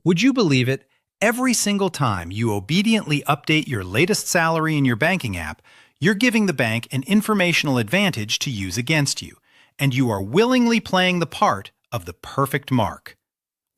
Would you believe it? Every single time you obediently update your latest salary in your banking app, you're giving the bank an informational advantage to use against you, and you are willingly playing the part of the perfect mark.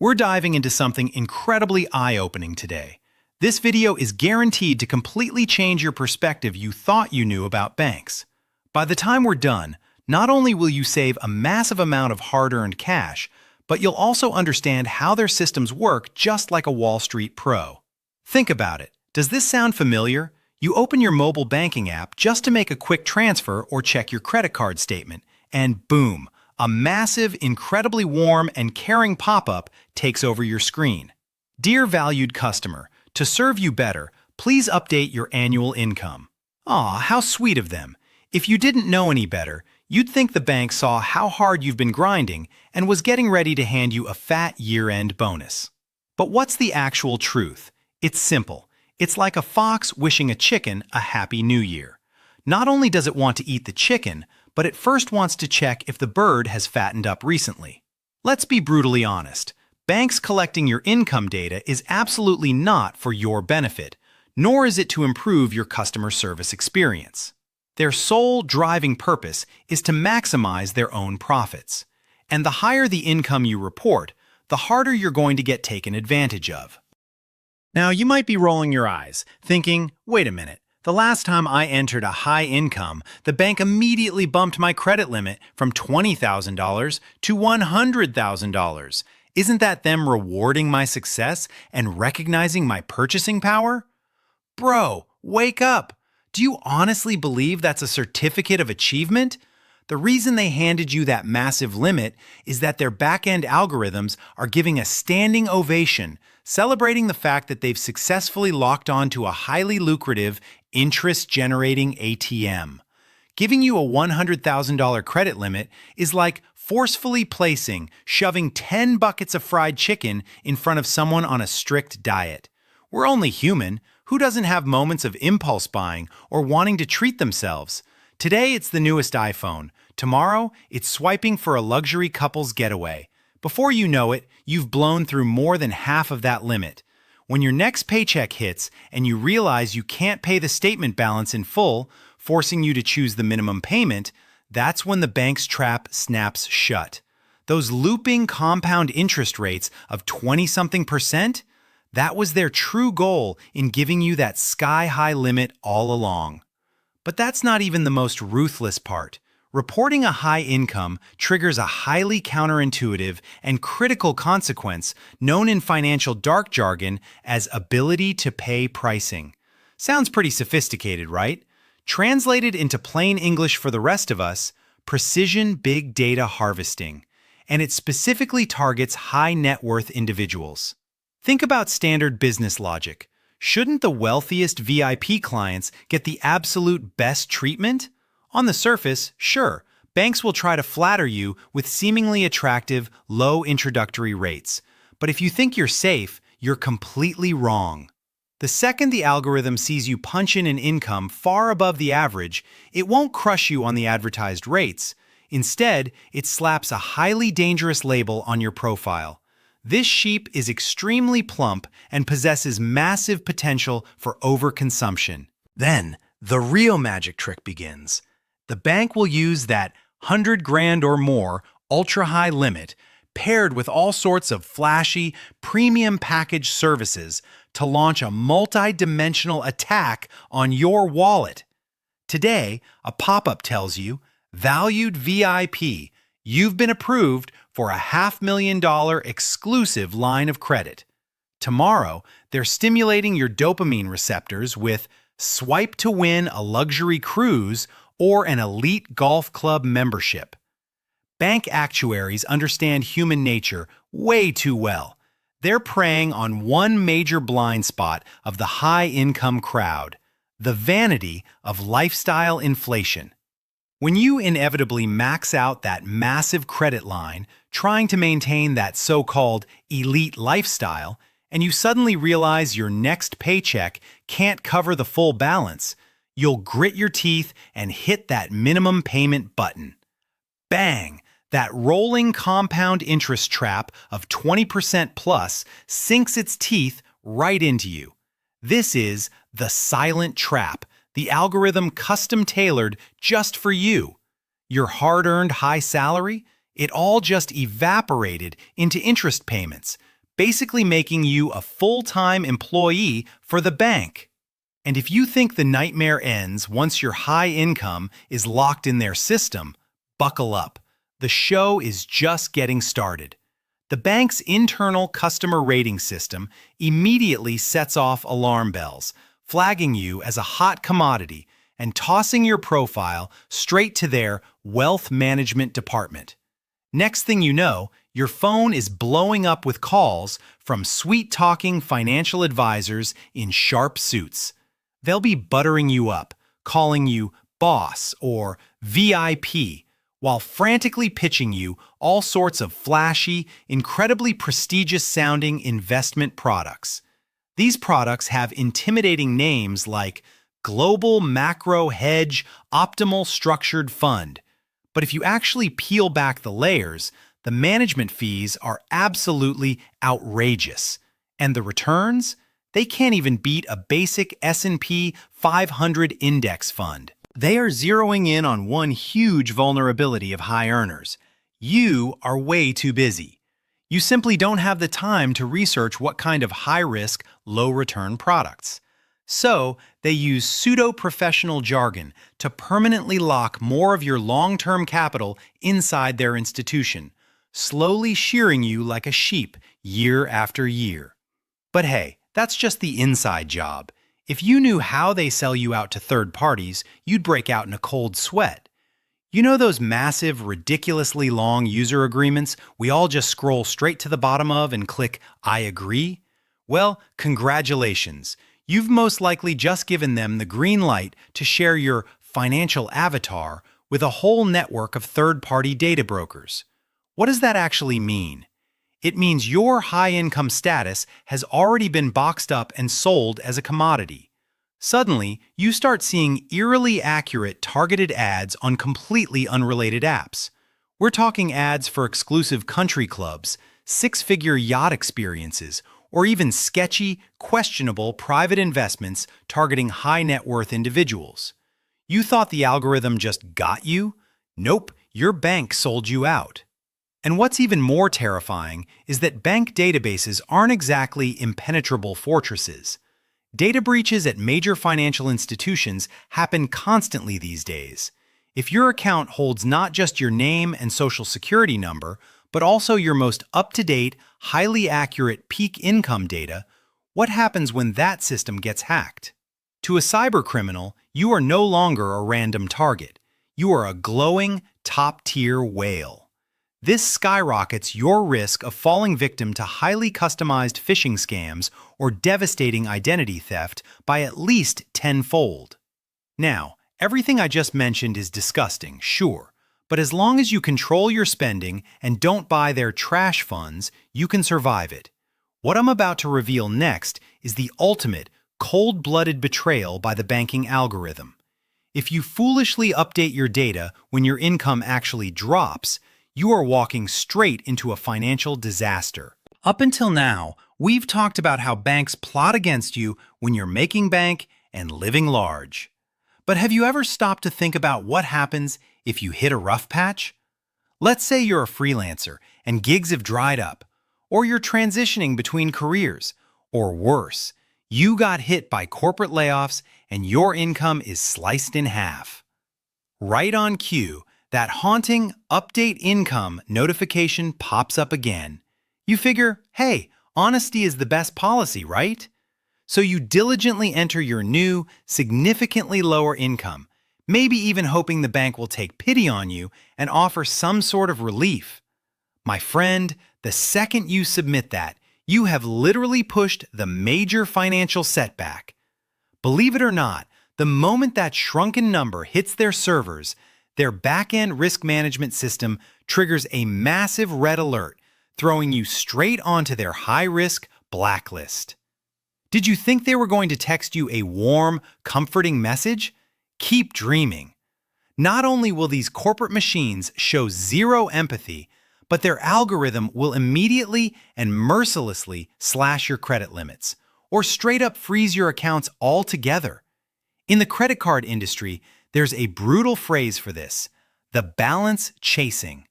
We're diving into something incredibly eye-opening today. This video is guaranteed to completely change your perspective you thought you knew about banks. By the time we're done, not only will you save a massive amount of hard-earned cash, but you'll also understand how their systems work just like a Wall Street pro. Think about it. Does this sound familiar? You open your mobile banking app just to make a quick transfer or check your credit card statement, and boom, a massive, incredibly warm and caring pop-up takes over your screen. Dear valued customer, to serve you better, please update your annual income. Aw, how sweet of them. If you didn't know any better, you'd think the bank saw how hard you've been grinding and was getting ready to hand you a fat year-end bonus. But what's the actual truth? It's simple. It's like a fox wishing a chicken a happy new year. Not only does it want to eat the chicken, but it first wants to check if the bird has fattened up recently. Let's be brutally honest. Banks collecting your income data is absolutely not for your benefit, nor is it to improve your customer service experience. Their sole driving purpose is to maximize their own profits. And the higher the income you report, the harder you're going to get taken advantage of. Now, you might be rolling your eyes, thinking, wait a minute, the last time I entered a high income, the bank immediately bumped my credit limit from $20,000 to $100,000. Isn't that them rewarding my success and recognizing my purchasing power? Bro, wake up! Do you honestly believe that's a certificate of achievement? The reason they handed you that massive limit is that their back-end algorithms are giving a standing ovation, celebrating the fact that they've successfully locked on to a highly lucrative, interest-generating ATM. Giving you a $100,000 credit limit is like forcefully shoving 10 buckets of fried chicken in front of someone on a strict diet. We're only human. Who doesn't have moments of impulse buying or wanting to treat themselves? Today, it's the newest iPhone. Tomorrow, it's swiping for a luxury couple's getaway. Before you know it, you've blown through more than half of that limit. When your next paycheck hits and you realize you can't pay the statement balance in full, forcing you to choose the minimum payment, that's when the bank's trap snaps shut. Those looping compound interest rates of 20-something%? That was their true goal in giving you that sky-high limit all along. But that's not even the most ruthless part. Reporting a high income triggers a highly counterintuitive and critical consequence known in financial dark jargon as ability to pay pricing. Sounds pretty sophisticated, right? Translated into plain English for the rest of us, precision big data harvesting. And it specifically targets high net worth individuals. Think about standard business logic. Shouldn't the wealthiest VIP clients get the absolute best treatment? On the surface, sure, banks will try to flatter you with seemingly attractive, low introductory rates. But if you think you're safe, you're completely wrong. The second the algorithm sees you punch in an income far above the average, it won't crush you on the advertised rates. Instead, it slaps a highly dangerous label on your profile. This sheep is extremely plump and possesses massive potential for overconsumption. Then, the real magic trick begins. The bank will use that 100 grand or more ultra-high limit paired with all sorts of flashy, premium package services to launch a multi-dimensional attack on your wallet. Today, a pop-up tells you, "Valued VIP, you've been approved for a $500,000 exclusive line of credit." Tomorrow, they're stimulating your dopamine receptors with "Swipe to win a luxury cruise or an elite golf club membership." Bank actuaries understand human nature way too well. They're preying on one major blind spot of the high-income crowd, the vanity of lifestyle inflation. When you inevitably max out that massive credit line, trying to maintain that so-called elite lifestyle, and you suddenly realize your next paycheck can't cover the full balance, you'll grit your teeth and hit that minimum payment button. Bang! That rolling compound interest trap of 20% plus sinks its teeth right into you. This is the silent trap, the algorithm custom-tailored just for you. Your hard-earned high salary, it all just evaporated into interest payments, basically making you a full-time employee for the bank. And if you think the nightmare ends once your high income is locked in their system, buckle up. The show is just getting started. The bank's internal customer rating system immediately sets off alarm bells, flagging you as a hot commodity and tossing your profile straight to their wealth management department. Next thing you know, your phone is blowing up with calls from sweet-talking financial advisors in sharp suits. They'll be buttering you up, calling you boss or VIP, while frantically pitching you all sorts of flashy, incredibly prestigious-sounding investment products. These products have intimidating names like Global Macro Hedge Optimal Structured Fund. But if you actually peel back the layers, the management fees are absolutely outrageous. And the returns? They can't even beat a basic S&P 500 index fund. They are zeroing in on one huge vulnerability of high earners. You are way too busy. You simply don't have the time to research what kind of high-risk, low-return products. So, they use pseudo-professional jargon to permanently lock more of your long-term capital inside their institution, slowly shearing you like a sheep year after year. But hey, that's just the inside job. If you knew how they sell you out to third parties, you'd break out in a cold sweat. You know those massive, ridiculously long user agreements we all just scroll straight to the bottom of and click, I agree? Well, congratulations. You've most likely just given them the green light to share your financial avatar with a whole network of third-party data brokers. What does that actually mean? It means your high-income status has already been boxed up and sold as a commodity. Suddenly, you start seeing eerily accurate targeted ads on completely unrelated apps. We're talking ads for exclusive country clubs, six-figure yacht experiences, or even sketchy, questionable private investments targeting high-net-worth individuals. You thought the algorithm just got you? Nope, your bank sold you out. And what's even more terrifying is that bank databases aren't exactly impenetrable fortresses. Data breaches at major financial institutions happen constantly these days. If your account holds not just your name and social security number, but also your most up-to-date, highly accurate peak income data, what happens when that system gets hacked? To a cybercriminal, you are no longer a random target. You are a glowing, top-tier whale. This skyrockets your risk of falling victim to highly customized phishing scams or devastating identity theft by at least tenfold. Now, everything I just mentioned is disgusting, sure, but as long as you control your spending and don't buy their trash funds, you can survive it. What I'm about to reveal next is the ultimate, cold-blooded betrayal by the banking algorithm. If you foolishly update your data when your income actually drops, you are walking straight into a financial disaster. Up until now, we've talked about how banks plot against you when you're making bank and living large. But have you ever stopped to think about what happens if you hit a rough patch? Let's say you're a freelancer and gigs have dried up, or you're transitioning between careers, or worse, you got hit by corporate layoffs and your income is sliced in half. Right on cue, that haunting update income notification pops up again. You figure, hey, honesty is the best policy, right? So you diligently enter your new, significantly lower income, maybe even hoping the bank will take pity on you and offer some sort of relief. My friend, the second you submit that, you have literally pushed the major financial setback. Believe it or not, the moment that shrunken number hits their servers, their back-end risk management system triggers a massive red alert, throwing you straight onto their high-risk blacklist. Did you think they were going to text you a warm, comforting message? Keep dreaming. Not only will these corporate machines show zero empathy, but their algorithm will immediately and mercilessly slash your credit limits, or straight up freeze your accounts altogether. In the credit card industry, there's a brutal phrase for this: the balance chasing.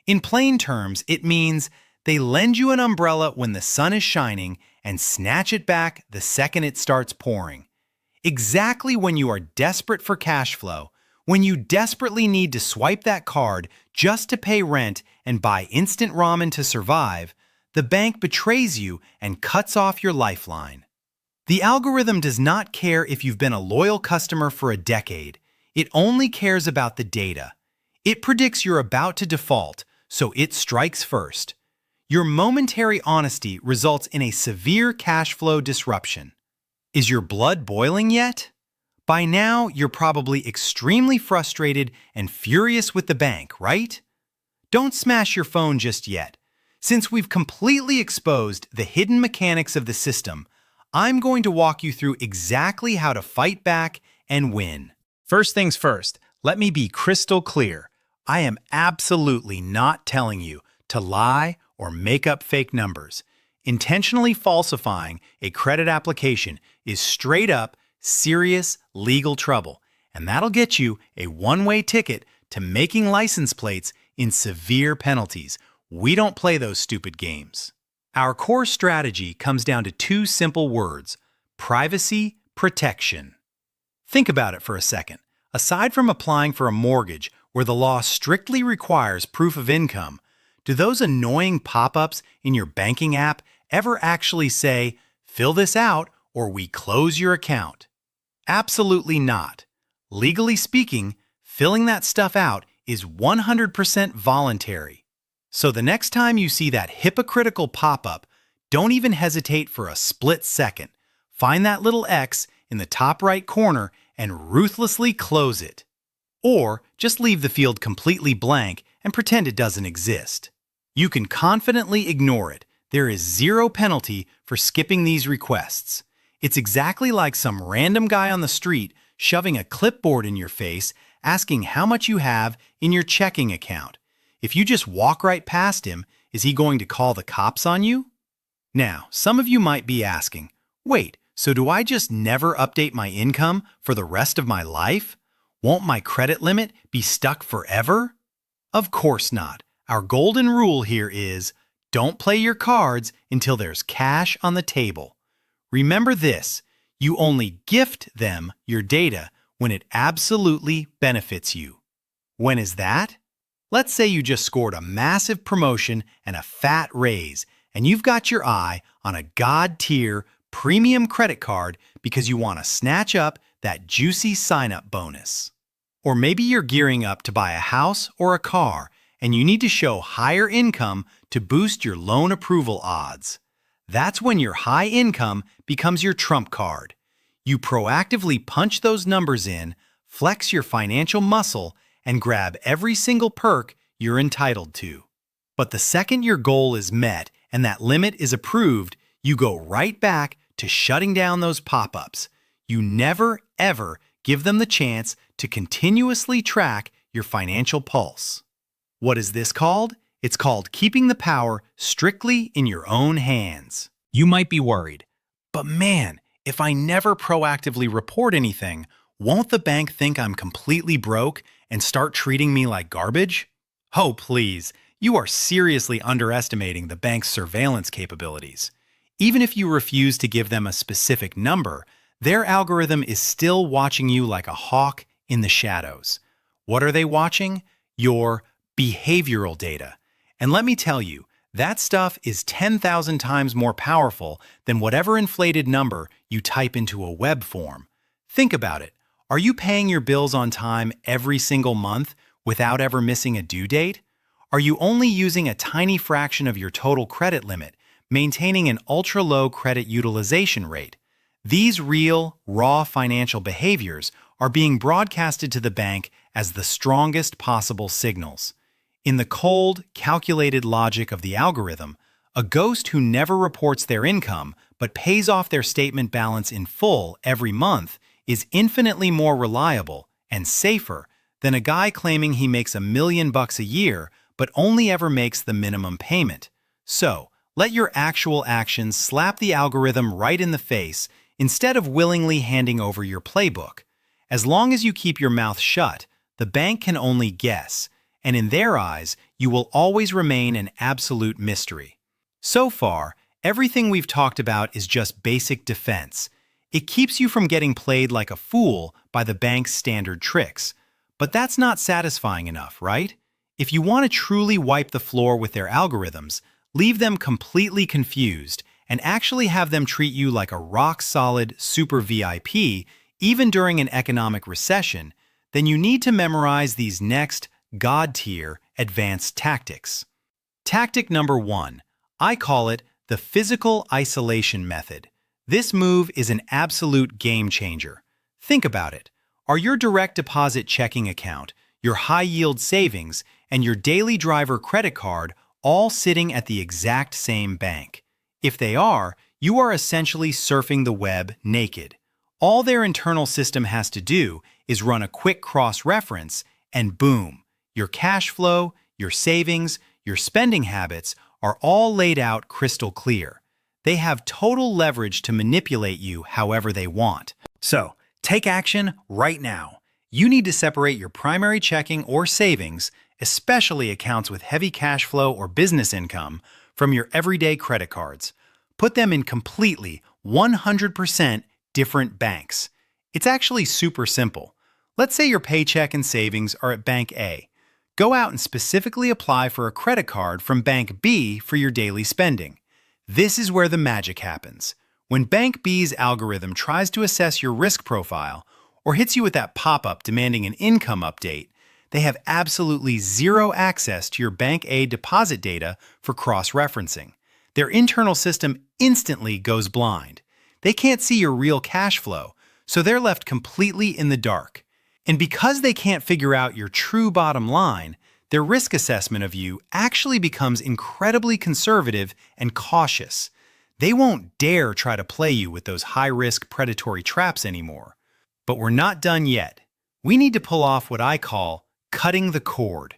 In plain terms, it means they lend you an umbrella when the sun is shining and snatch it back the second it starts pouring. Exactly when you are desperate for cash flow, when you desperately need to swipe that card just to pay rent and buy instant ramen to survive, the bank betrays you and cuts off your lifeline. The algorithm does not care if you've been a loyal customer for a decade. It only cares about the data. It predicts you're about to default, so it strikes first. Your momentary honesty results in a severe cash flow disruption. Is your blood boiling yet? By now, you're probably extremely frustrated and furious with the bank, right? Don't smash your phone just yet. Since we've completely exposed the hidden mechanics of the system, I'm going to walk you through exactly how to fight back and win. First things first, let me be crystal clear. I am absolutely not telling you to lie or make up fake numbers. Intentionally falsifying a credit application is straight up serious legal trouble, and that'll get you a one-way ticket to making license plates in severe penalties. We don't play those stupid games. Our core strategy comes down to two simple words: privacy protection. Think about it for a second. Aside from applying for a mortgage where the law strictly requires proof of income, do those annoying pop-ups in your banking app ever actually say, "Fill this out or we close your account"? Absolutely not. Legally speaking, filling that stuff out is 100% voluntary. So the next time you see that hypocritical pop-up, don't even hesitate for a split second. Find that little X in the top right corner and ruthlessly close it. Or just leave the field completely blank and pretend it doesn't exist. You can confidently ignore it. There is zero penalty for skipping these requests. It's exactly like some random guy on the street shoving a clipboard in your face, asking how much you have in your checking account. If you just walk right past him, is he going to call the cops on you? Now, some of you might be asking, wait, so do I just never update my income for the rest of my life? Won't my credit limit be stuck forever? Of course not. Our golden rule here is, don't play your cards until there's cash on the table. Remember this, you only gift them your data when it absolutely benefits you. When is that? Let's say you just scored a massive promotion and a fat raise, and you've got your eye on a God-tier premium credit card because you want to snatch up that juicy sign-up bonus. Or maybe you're gearing up to buy a house or a car, and you need to show higher income to boost your loan approval odds. That's when your high income becomes your trump card. You proactively punch those numbers in, flex your financial muscle, and grab every single perk you're entitled to. But the second your goal is met and that limit is approved, you go right back to shutting down those pop-ups. You never, ever give them the chance to continuously track your financial pulse. What is this called? It's called keeping the power strictly in your own hands. You might be worried, but man, if I never proactively report anything, won't the bank think I'm completely broke and start treating me like garbage? Oh, please, you are seriously underestimating the bank's surveillance capabilities. Even if you refuse to give them a specific number, their algorithm is still watching you like a hawk in the shadows. What are they watching? Your behavioral data. And let me tell you, that stuff is 10,000 times more powerful than whatever inflated number you type into a web form. Think about it. Are you paying your bills on time every single month without ever missing a due date? Are you only using a tiny fraction of your total credit limit, maintaining an ultra-low credit utilization rate? These real, raw financial behaviors are being broadcasted to the bank as the strongest possible signals. In the cold, calculated logic of the algorithm, a ghost who never reports their income but pays off their statement balance in full every month is infinitely more reliable and safer than a guy claiming he makes $1 million a year but only ever makes the minimum payment. So, let your actual actions slap the algorithm right in the face instead of willingly handing over your playbook. As long as you keep your mouth shut, the bank can only guess, and in their eyes, you will always remain an absolute mystery. So far, everything we've talked about is just basic defense. It keeps you from getting played like a fool by the bank's standard tricks. But that's not satisfying enough, right? If you want to truly wipe the floor with their algorithms, leave them completely confused, and actually have them treat you like a rock-solid super VIP, even during an economic recession, then you need to memorize these next God-tier advanced tactics. Tactic number 1. I call it the physical isolation method. This move is an absolute game changer. Think about it. Are your direct deposit checking account, your high-yield savings, and your daily driver credit card all sitting at the exact same bank? If they are, you are essentially surfing the web naked. All their internal system has to do is run a quick cross-reference, and boom, your cash flow, your savings, your spending habits are all laid out crystal clear. They have total leverage to manipulate you however they want. So, take action right now. You need to separate your primary checking or savings, especially accounts with heavy cash flow or business income, from your everyday credit cards. Put them in completely 100% different banks. It's actually super simple. Let's say your paycheck and savings are at Bank A. Go out and specifically apply for a credit card from Bank B for your daily spending. This is where the magic happens. When Bank B's algorithm tries to assess your risk profile or hits you with that pop-up demanding an income update, they have absolutely zero access to your Bank A deposit data for cross-referencing. Their internal system instantly goes blind. They can't see your real cash flow, so they're left completely in the dark. And because they can't figure out your true bottom line, their risk assessment of you actually becomes incredibly conservative and cautious. They won't dare try to play you with those high-risk predatory traps anymore. But we're not done yet. We need to pull off what I call cutting the cord.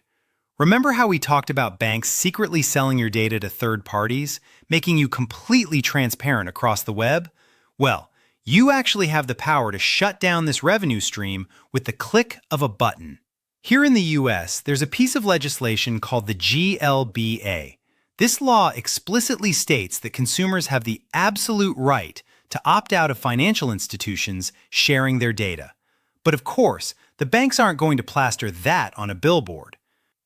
Remember how we talked about banks secretly selling your data to third parties, making you completely transparent across the web? Well, you actually have the power to shut down this revenue stream with the click of a button. Here in the US, there's a piece of legislation called the GLBA. This law explicitly states that consumers have the absolute right to opt out of financial institutions sharing their data. But of course, the banks aren't going to plaster that on a billboard.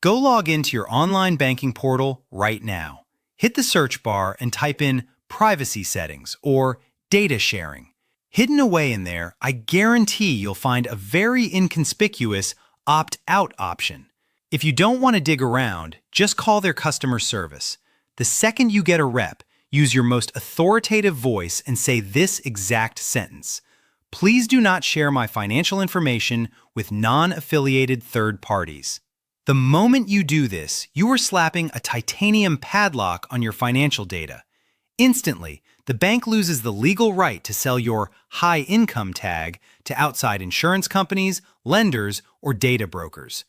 Go log into your online banking portal right now. Hit the search bar and type in privacy settings or data sharing. Hidden away in there, I guarantee you'll find a very inconspicuous opt-out option. If you don't want to dig around, just call their customer service. The second you get a rep, use your most authoritative voice and say this exact sentence: "Please do not share my financial information with non-affiliated third parties." The moment you do this, you are slapping a titanium padlock on your financial data. Instantly, the bank loses the legal right to sell your high income tag to outside insurance companies, lenders, or data brokers.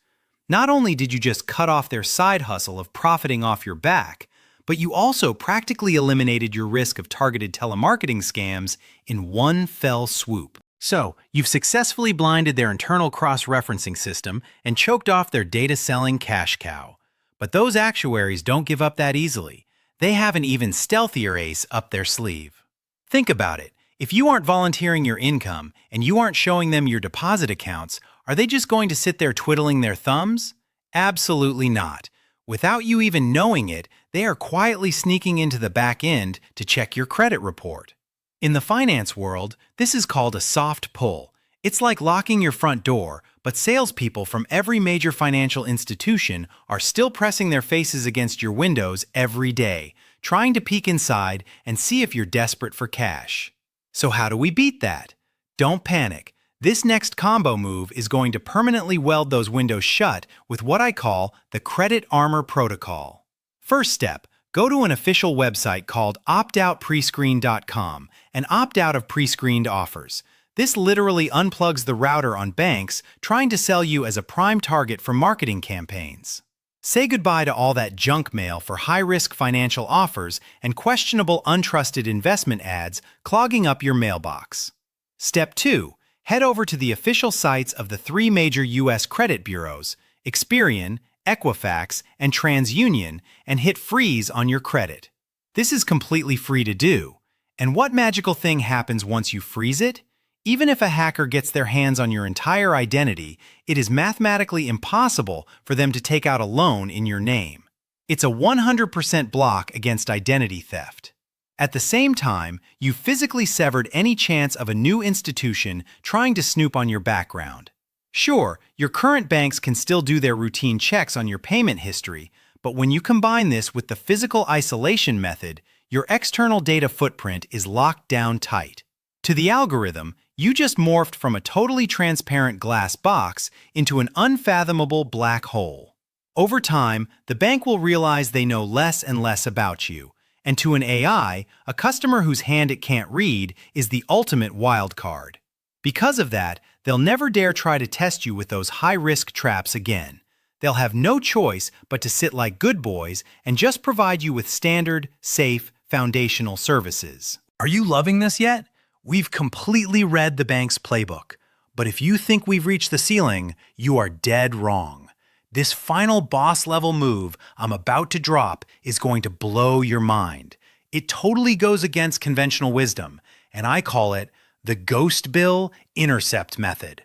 Not only did you just cut off their side hustle of profiting off your back, but you also practically eliminated your risk of targeted telemarketing scams in one fell swoop. So, you've successfully blinded their internal cross-referencing system and choked off their data-selling cash cow. But those actuaries don't give up that easily. They have an even stealthier ace up their sleeve. Think about it. If you aren't volunteering your income and you aren't showing them your deposit accounts, are they just going to sit there twiddling their thumbs? Absolutely not. Without you even knowing it, they are quietly sneaking into the back end to check your credit report. In the finance world, this is called a soft pull. It's like locking your front door, but salespeople from every major financial institution are still pressing their faces against your windows every day, trying to peek inside and see if you're desperate for cash. So how do we beat that? Don't panic. This next combo move is going to permanently weld those windows shut with what I call the Credit Armor Protocol. First step, go to an official website called optoutprescreen.com and opt out of pre-screened offers. This literally unplugs the router on banks trying to sell you as a prime target for marketing campaigns. Say goodbye to all that junk mail for high-risk financial offers and questionable untrusted investment ads clogging up your mailbox. Step 2. Head over to the official sites of the 3 major U.S. credit bureaus, Experian, Equifax, and TransUnion, and hit freeze on your credit. This is completely free to do. And what magical thing happens once you freeze it? Even if a hacker gets their hands on your entire identity, it is mathematically impossible for them to take out a loan in your name. It's a 100% block against identity theft. At the same time, you physically severed any chance of a new institution trying to snoop on your background. Sure, your current banks can still do their routine checks on your payment history, but when you combine this with the physical isolation method, your external data footprint is locked down tight. To the algorithm, you just morphed from a totally transparent glass box into an unfathomable black hole. Over time, the bank will realize they know less and less about you, and to an AI, a customer whose hand it can't read is the ultimate wild card. Because of that, they'll never dare try to test you with those high-risk traps again. They'll have no choice but to sit like good boys and just provide you with standard, safe, foundational services. Are you loving this yet? We've completely read the bank's playbook, but if you think we've reached the ceiling, you are dead wrong. This final boss-level move I'm about to drop is going to blow your mind. It totally goes against conventional wisdom, and I call it the Ghost Bill Intercept method.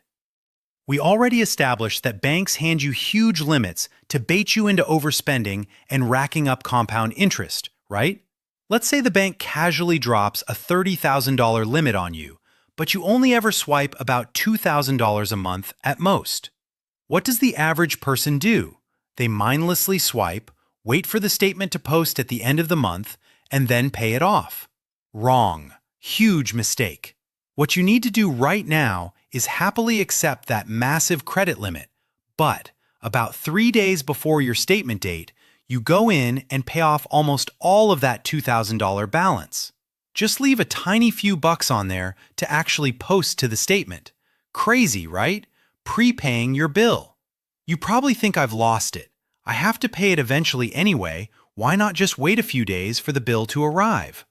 We already established that banks hand you huge limits to bait you into overspending and racking up compound interest, right? Let's say the bank casually drops a $30,000 limit on you, but you only ever swipe about $2,000 a month at most. What does the average person do? They mindlessly swipe, wait for the statement to post at the end of the month, and then pay it off. Wrong. Huge mistake. What you need to do right now is happily accept that massive credit limit, but about 3 days before your statement date, you go in and pay off almost all of that $2,000 balance. Just leave a tiny few bucks on there to actually post to the statement. Crazy, right? Prepaying your bill. You probably think I've lost it. I have to pay it eventually anyway. Why not just wait a few days for the bill to arrive?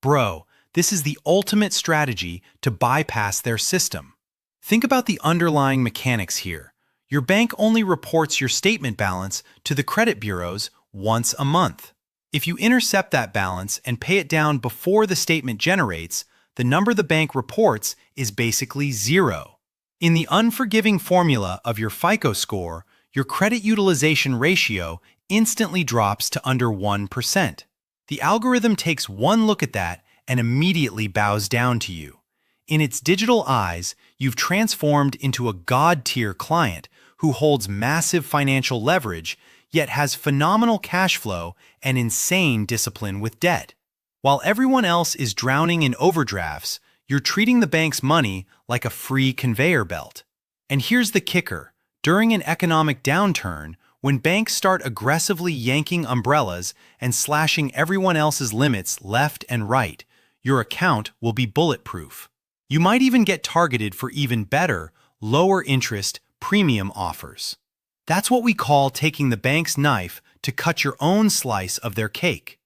Bro, this is the ultimate strategy to bypass their system. Think about the underlying mechanics here. Your bank only reports your statement balance to the credit bureaus once a month. If you intercept that balance and pay it down before the statement generates, the number the bank reports is basically zero. In the unforgiving formula of your FICO score, your credit utilization ratio instantly drops to under 1%. The algorithm takes one look at that and immediately bows down to you. In its digital eyes, you've transformed into a god-tier client who holds massive financial leverage, yet has phenomenal cash flow and insane discipline with debt. While everyone else is drowning in overdrafts, you're treating the bank's money like a free conveyor belt. And here's the kicker. During an economic downturn, when banks start aggressively yanking umbrellas and slashing everyone else's limits left and right, your account will be bulletproof. You might even get targeted for even better, lower interest, premium offers. That's what we call taking the bank's knife to cut your own slice of their cake.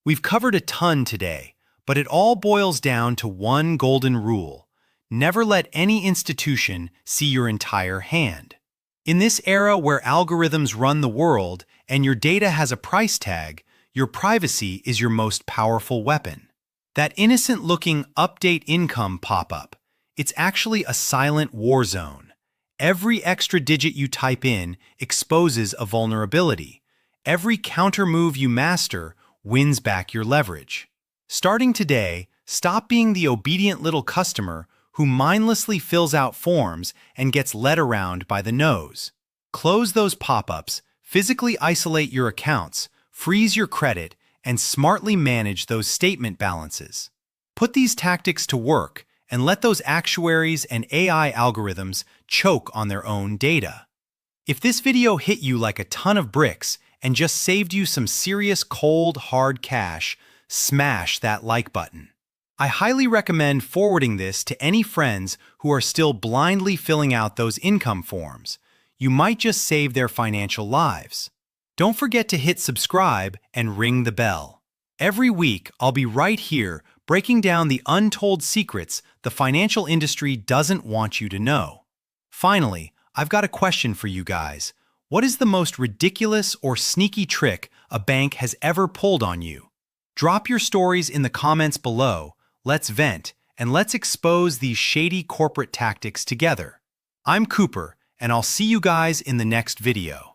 We've covered a ton today, but it all boils down to one golden rule. Never let any institution see your entire hand. In this era where algorithms run the world and your data has a price tag, your privacy is your most powerful weapon. That innocent-looking update income pop-up, it's actually a silent war zone. Every extra digit you type in exposes a vulnerability. Every counter move you master wins back your leverage. Starting today, stop being the obedient little customer who mindlessly fills out forms and gets led around by the nose. Close those pop-ups, physically isolate your accounts, freeze your credit, and smartly manage those statement balances. Put these tactics to work and let those actuaries and AI algorithms choke on their own data. If this video hit you like a ton of bricks and just saved you some serious cold, hard cash, smash that like button. I highly recommend forwarding this to any friends who are still blindly filling out those income forms. You might just save their financial lives. Don't forget to hit subscribe and ring the bell. Every week, I'll be right here breaking down the untold secrets the financial industry doesn't want you to know. Finally, I've got a question for you guys. What is the most ridiculous or sneaky trick a bank has ever pulled on you? Drop your stories in the comments below. Let's vent, and let's expose these shady corporate tactics together. I'm Cooper, and I'll see you guys in the next video.